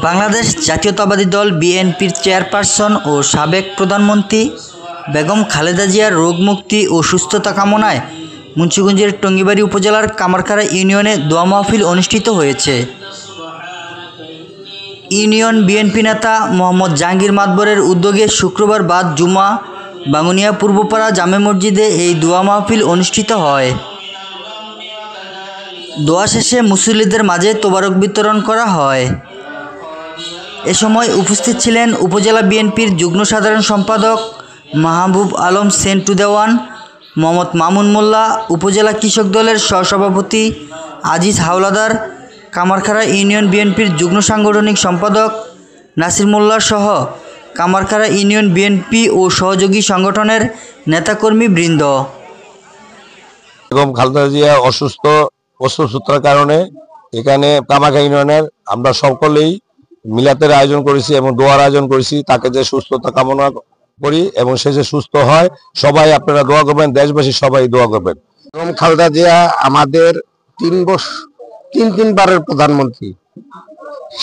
বাংলাদেশ জাতীয়তাবাদী দল বিএনপির চেয়ারপারসন ও সাবেক প্রধানমন্ত্রী বেগম খালেদা জিয়ার রোগমুক্তি ও সুস্থতা কামনায় মুন্সিগঞ্জের টঙ্গিবাড়ি উপজেলার কামারখাড়া ইউনিয়নে দোয়া মাহফিল অনুষ্ঠিত হয়েছে। ইউনিয়ন বিএনপি নেতা মোহাম্মদ জাহাঙ্গীর মাতবরের উদ্যোগে শুক্রবার বাদ জুমা বাঙ্গুনিয়া পূর্বপাড়া জামে মসজিদে এই দোয়া মাহফিল অনুষ্ঠিত হয়। দোয়া শেষে মুসল্লিদের মাঝে তোবারক বিতরণ করা হয়। এ সময় উপস্থিত ছিলেন উপজেলা বিএনপির যুগ্ম সাধারণ সম্পাদক মাহবুব আলম সেন্টু দেওয়ান, মোহাম্মদ মামুন মোল্লা, উপজেলা কৃষক দলের সহসভাপতি আজিজ হাওলাদার, কামারখাড়া ইউনিয়ন বিএনপির যুগ্ম সাংগঠনিক সম্পাদক নাসির মোল্লা সহ কামারখাড়া ইউনিয়ন বিএনপি ও সহযোগী সংগঠনের নেতাকর্মী বৃন্দ। বেগম খালেদা জিয়া অসুস্থতার কারণে এখানে কামারখাড়া ইউনিয়নের আমরা সকলেই মিলাতের আয়োজন করেছি এবং দোয়ার আয়োজন করেছি, তাকে যে সুস্থতা কামনা করি এবং সে যে সুস্থ হয়। সবাই আপনারা দোয়া করবেন, দেশবাসী সবাই দোয়া করবেন। বেগম খালেদা জিয়া আমাদের তিনবারের প্রধানমন্ত্রী।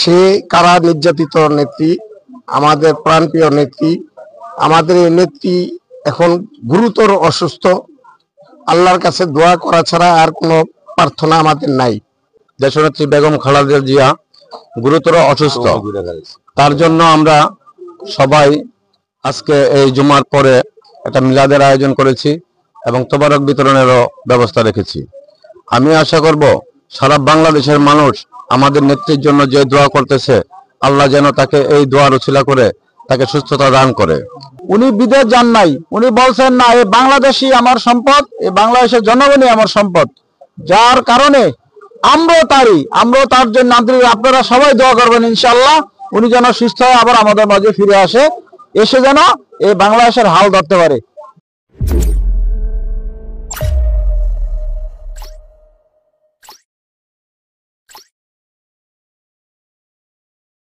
সে কারা নির্যাতিত নেত্রী, আমাদের প্রাণপ্রিয় নেত্রী। আমাদের এই নেত্রী এখন গুরুতর অসুস্থ। আল্লাহর কাছে দোয়া করা ছাড়া আর কোনো প্রার্থনা আমাদের নাই। দেশনেত্রী বেগম খালেদা জিয়া গুরুতর অসুস্থ, তার জন্য আমরা সবাই আজকে এই জুমার পরে একটা মিলাদের আয়োজন করেছি এবং তোবারক বিতরণেরও ব্যবস্থা রেখেছি। আমি আশা করব সারা বাংলাদেশের মানুষ আমাদের নেত্রীর জন্য যে দোয়া করতেছে, আল্লাহ যেন তাকে এই দোয়ার উছিলা করে তাকে সুস্থতা দান করে। উনি বিদেশ যান নাই, উনি বলছেন না এই বাংলাদেশই আমার সম্পদ, এই বাংলাদেশের জনগণই আমার সম্পদ। যার কারণে আমরাও তার জন্য আপনারা সবাই দোয়া করবেন ইনশাআল্লাহ, উনি যেন সুস্থ হয়ে আবার আমাদের মাঝে ফিরে এসে যেন এই বাংলাদেশের হাল ধরতে পারে।